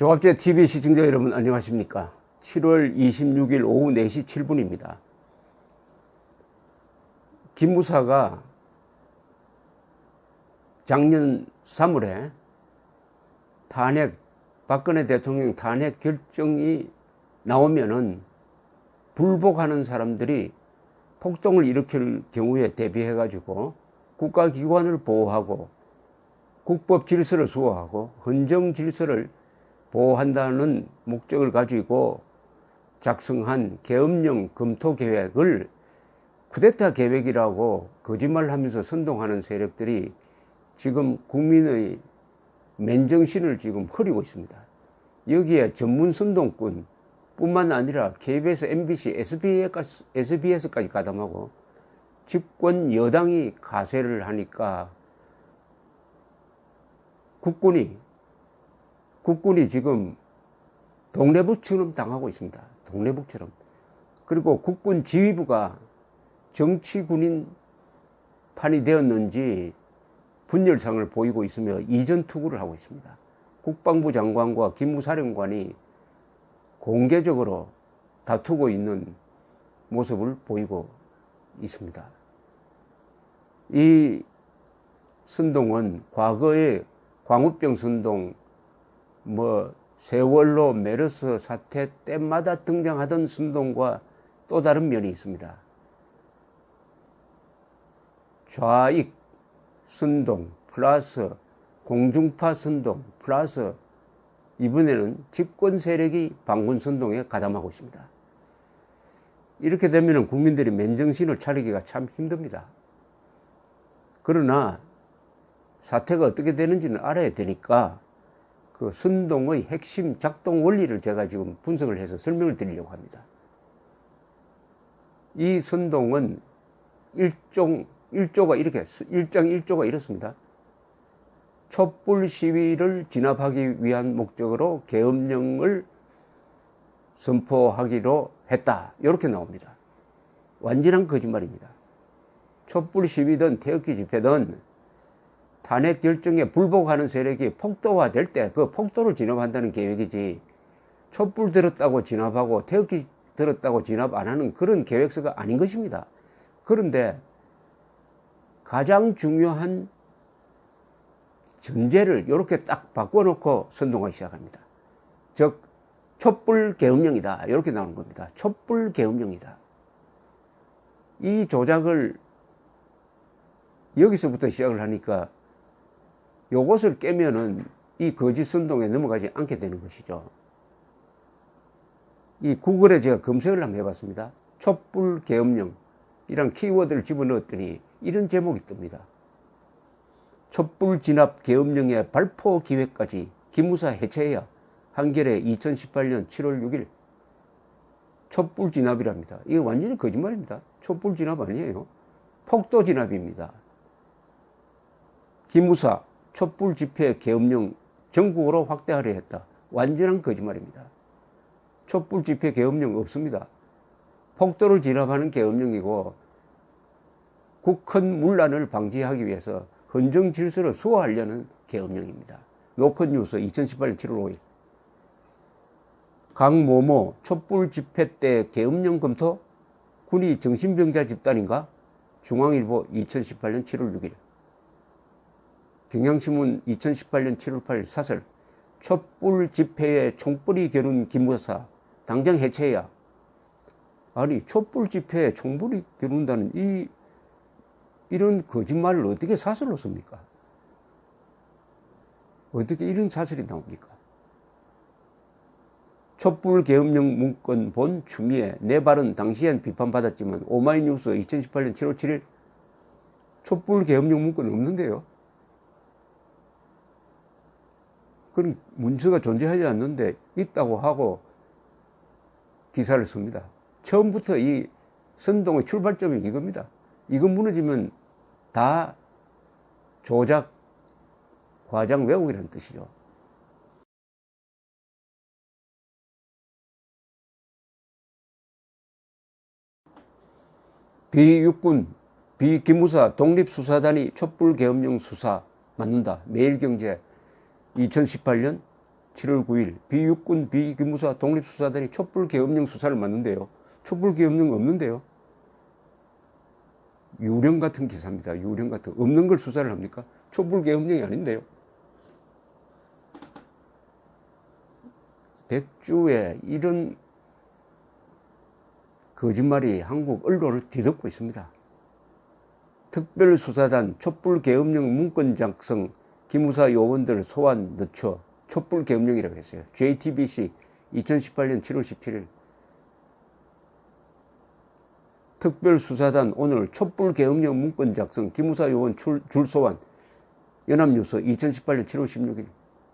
조갑제 TV 시청자 여러분 안녕하십니까? 7월 26일 오후 4시 7분입니다. 김무사가 작년 3월에 박근혜 대통령 탄핵 결정이 나오면은 불복하는 사람들이 폭동을 일으킬 경우에 대비해 가지고 국가기관을 보호하고 국법 질서를 수호하고 헌정 질서를 보호한다는 목적을 가지고 작성한 계엄령 검토 계획을 쿠데타 계획이라고 거짓말하면서 선동하는 세력들이 지금 국민의 맨정신을 지금 흐리고 있습니다. 여기에 전문 선동꾼 뿐만 아니라 KBS, MBC, SBS까지 가담하고 집권 여당이 가세를 하니까 국군이 지금 동래북처럼 당하고 있습니다. 동래북처럼. 그리고 국군 지휘부가 정치군인 판이 되었는지 분열상을 보이고 있으며 이전 투구를 하고 있습니다. 국방부 장관과 기무사령관이 공개적으로 다투고 있는 모습을 보이고 있습니다. 이 선동은 과거의 광우병 선동, 세월호 메르스 사태 때마다 등장하던 선동과 또 다른 면이 있습니다. 좌익 선동 플러스 공중파 선동 플러스 이번에는 집권 세력이 반군 선동에 가담하고 있습니다. 이렇게 되면 국민들이 맨정신을 차리기가 참 힘듭니다. 그러나 사태가 어떻게 되는지는 알아야 되니까 그 선동의 핵심 작동 원리를 제가 지금 분석을 해서 설명을 드리려고 합니다. 이 선동은 1조가 이렇습니다. 촛불 시위를 진압하기 위한 목적으로 계엄령을 선포하기로 했다. 이렇게 나옵니다. 완전한 거짓말입니다. 촛불 시위든 태극기 집회든 탄핵 결정에 불복하는 세력이 폭도화될 때 그 폭도를 진압한다는 계획이지 촛불 들었다고 진압하고 태극기 들었다고 진압 안 하는 그런 계획서가 아닌 것입니다. 그런데 가장 중요한 전제를 이렇게 딱 바꿔놓고 선동하기 시작합니다. 즉 촛불 계엄령이다 이렇게 나오는 겁니다. 촛불 계엄령이다. 이 조작을 여기서부터 시작을 하니까 요것을 깨면은 이 거짓 선동에 넘어가지 않게 되는 것이죠. 이 구글에 제가 검색을 한번 해봤습니다. 촛불 계엄령 이런 키워드를 집어넣었더니 이런 제목이 뜹니다. 촛불 진압 계엄령의 발포 기획까지 기무사 해체해야. 한겨레 2018년 7월 6일 촛불 진압이랍니다. 이거 완전히 거짓말입니다. 촛불 진압 아니에요. 폭도 진압입니다. 기무사 촛불 집회 계엄령 전국으로 확대하려 했다. 완전한 거짓말입니다. 촛불 집회 계엄령 없습니다. 폭도를 진압하는 계엄령이고 국헌 문란을 방지하기 위해서 헌정 질서를 수호하려는 계엄령입니다. 노컷뉴스 2018년 7월 5일 강모모 촛불 집회 때 계엄령 검토? 군이 정신병자 집단인가? 중앙일보 2018년 7월 6일 경향신문 2018년 7월 8일 사설 촛불 집회에 총불이 겨눈 기무사 당장 해체해야. 아니 촛불 집회에 총불이 겨눈다는 이런 거짓말을 어떻게 사설로 씁니까? 어떻게 이런 사설이 나옵니까? 촛불 계엄령 문건 본 추미애 내 발은 당시엔 비판받았지만 오마이뉴스 2018년 7월 7일 촛불 계엄령 문건 없는데요. 그런 문서가 존재하지 않는데 있다고 하고 기사를 씁니다. 처음부터 이 선동의 출발점이 이겁니다. 이거 무너지면 다 조작, 과장 왜곡이라는 뜻이죠. 비육군, 비기무사 독립수사단이 촛불 계엄령 수사 맡는다. 매일경제 2018년 7월 9일 비육군 비기무사 독립수사단이 촛불계엄령 수사를 맡는데요. 촛불계엄령 없는데요. 유령 같은 기사입니다. 유령 같은. 없는 걸 수사를 합니까? 촛불계엄령이 아닌데요. 백주에 이런 거짓말이 한국 언론을 뒤덮고 있습니다. 특별수사단 촛불계엄령 문건 작성 기무사 요원들 소환 늦춰 촛불계엄령이라고 했어요. JTBC 2018년 7월 17일 특별수사단 오늘 촛불계엄령 문건 작성 기무사 요원 줄 소환 연합뉴스 2018년 7월 16일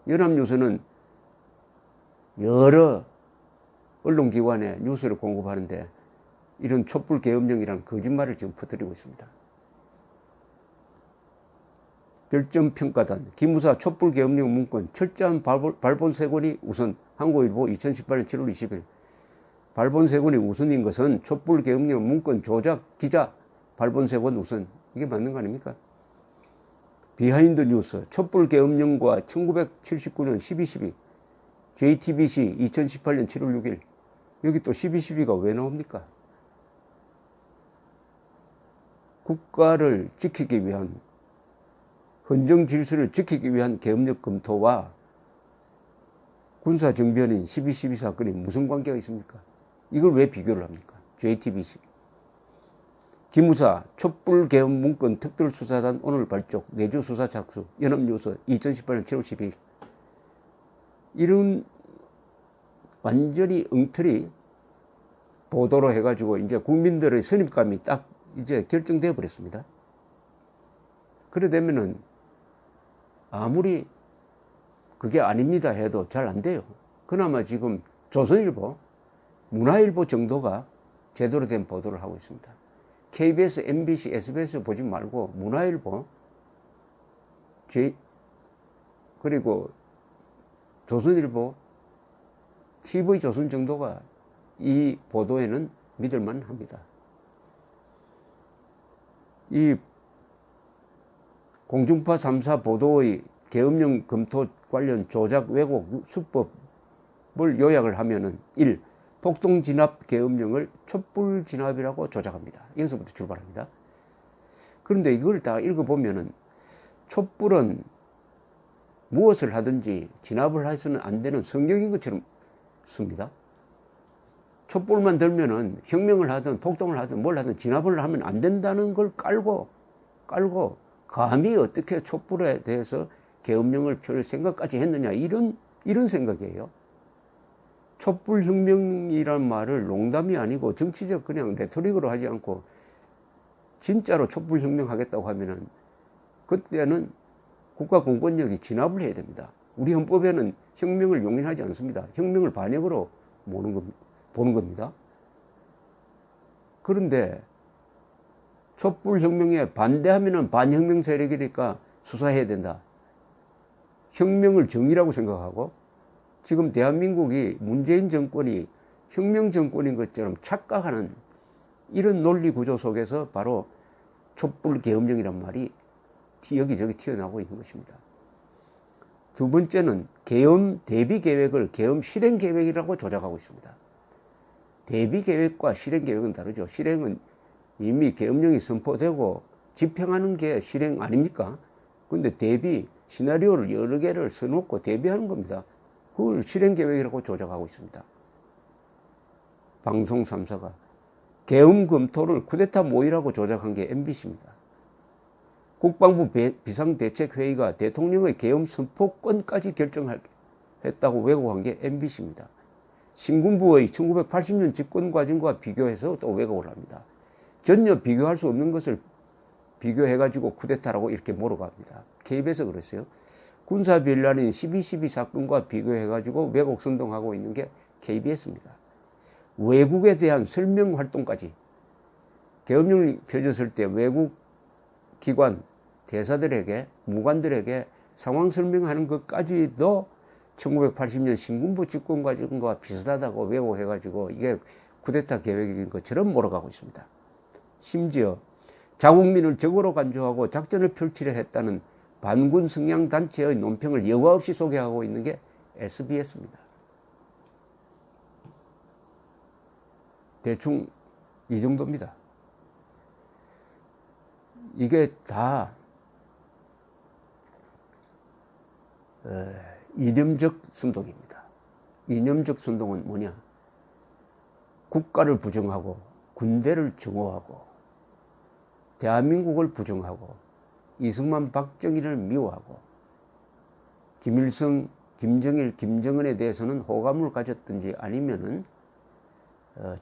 연합뉴스는 여러 언론기관에 뉴스를 공급하는데 이런 촛불계엄령이라는 거짓말을 지금 퍼뜨리고 있습니다. 별점평가단 기무사 촛불계엄령 문건 철저한 발본 세 권이 우선 한국일보 2018년 7월 20일 발본 세 권이 우선인 것은 촛불계엄령 문건 조작 기자 발본 세 권 우선 이게 맞는 거 아닙니까? 비하인드 뉴스 촛불계엄령과 1979년 12.12 JTBC 2018년 7월 6일 여기 또 12.12가 왜 나옵니까? 국가를 지키기 위한 헌정 질서를 지키기 위한 계엄령 검토와 군사정변인 12.12 사건이 무슨 관계가 있습니까? 이걸 왜 비교를 합니까? JTBC 기무사 촛불계엄 문건 특별수사단 오늘 발족 내주 수사 착수 연합뉴스 2018년 7월 12일 이런 완전히 엉터리 보도로 해가지고 이제 국민들의 선입감이 딱 이제 결정되어 버렸습니다. 그래 되면은 아무리 그게 아닙니다 해도 잘 안 돼요. 그나마 지금 조선일보, 문화일보 정도가 제대로 된 보도를 하고 있습니다. KBS, MBC, SBS 보지 말고 문화일보, 그리고 조선일보, TV조선 정도가 이 보도에는 믿을만 합니다. 이 공중파 3사 보도의 계엄령 검토 관련 조작 왜곡 수법을 요약을 하면은 1. 폭동 진압 계엄령을 촛불 진압이라고 조작합니다. 여기서부터 출발합니다. 그런데 이걸 다 읽어보면은 촛불은 무엇을 하든지 진압을 해서는 안 되는 성경인 것처럼 씁니다. 촛불만 들면은 혁명을 하든 폭동을 하든 뭘 하든 진압을 하면 안 된다는 걸 깔고 감히 어떻게 촛불에 대해서 계엄령을 펼 생각까지 했느냐 이런 생각이에요. 촛불혁명이란 말을 농담이 아니고 정치적 그냥 레토릭으로 하지 않고 진짜로 촛불혁명 하겠다고 하면은 그때는 국가 공권력이 진압을 해야 됩니다. 우리 헌법에는 혁명을 용인하지 않습니다. 혁명을 반역으로 보는 겁니다. 그런데 촛불혁명에 반대하면은 반혁명 세력이니까 수사해야 된다. 혁명을 정의라고 생각하고 지금 대한민국이 문재인 정권이 혁명 정권인 것처럼 착각하는 이런 논리 구조 속에서 바로 촛불계엄령이란 말이 여기저기 튀어나오고 있는 것입니다. 두 번째는 계엄 대비 계획을 계엄 실행 계획이라고 조작하고 있습니다. 대비 계획과 실행 계획은 다르죠. 실행은 이미 계엄령이 선포되고 집행하는 게 실행 아닙니까? 그런데 대비 시나리오를 여러 개를 써놓고 대비하는 겁니다. 그걸 실행 계획이라고 조작하고 있습니다. 방송 3사가 계엄 검토를 쿠데타 모의라고 조작한 게 MBC입니다. 국방부 비상대책회의가 대통령의 계엄 선포권까지 결정했다고 왜곡한 게 MBC입니다. 신군부의 1980년 집권 과정과 비교해서 또 왜곡을 합니다. 전혀 비교할 수 없는 것을 비교해가지고 쿠데타라고 이렇게 몰아갑니다. KBS가 그랬어요. 군사비리라는 12.12 사건과 비교해가지고 왜곡 선동하고 있는 게 KBS입니다. 외국에 대한 설명 활동까지 계엄령이 펴졌을 때 외국 기관, 대사들에게, 무관들에게 상황 설명하는 것까지도 1980년 신군부 집권 과정과 비슷하다고 왜곡해가지고 이게 쿠데타 계획인 것처럼 몰아가고 있습니다. 심지어 자국민을 적으로 간주하고 작전을 펼치려 했다는 반군 성향 단체의 논평을 여과 없이 소개하고 있는 게 SBS입니다. 대충 이 정도입니다. 이게 다 이념적 선동입니다. 이념적 선동은 뭐냐? 국가를 부정하고 군대를 정오하고 대한민국을 부정하고 이승만, 박정희를 미워하고 김일성, 김정일, 김정은에 대해서는 호감을 가졌든지 아니면은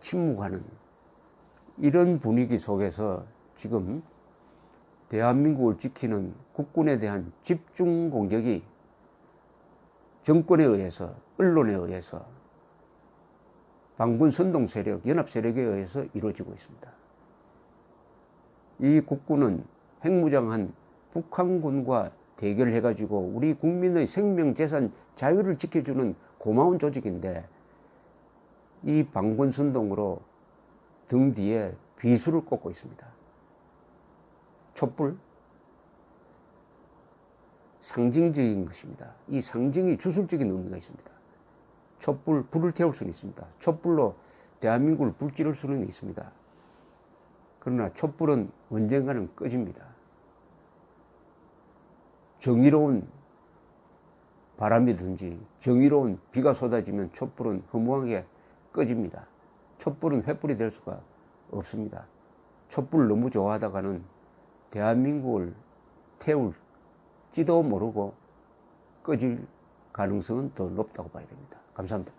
침묵하는 이런 분위기 속에서 지금 대한민국을 지키는 국군에 대한 집중 공격이 정권에 의해서, 언론에 의해서, 반군 선동 세력, 연합 세력에 의해서 이루어지고 있습니다. 이 국군은 핵무장한 북한군과 대결해가지고 우리 국민의 생명, 재산, 자유를 지켜주는 고마운 조직인데 이 반군 선동으로 등 뒤에 비수를 꽂고 있습니다. 촛불, 상징적인 것입니다. 이 상징이 주술적인 의미가 있습니다. 촛불, 불을 태울 수는 있습니다. 촛불로 대한민국을 불지를 수는 있습니다. 그러나 촛불은 언젠가는 꺼집니다. 정의로운 바람이든지 정의로운 비가 쏟아지면 촛불은 허무하게 꺼집니다. 촛불은 횃불이 될 수가 없습니다. 촛불을 너무 좋아하다가는 대한민국을 태울지도 모르고 꺼질 가능성은 더 높다고 봐야 됩니다. 감사합니다.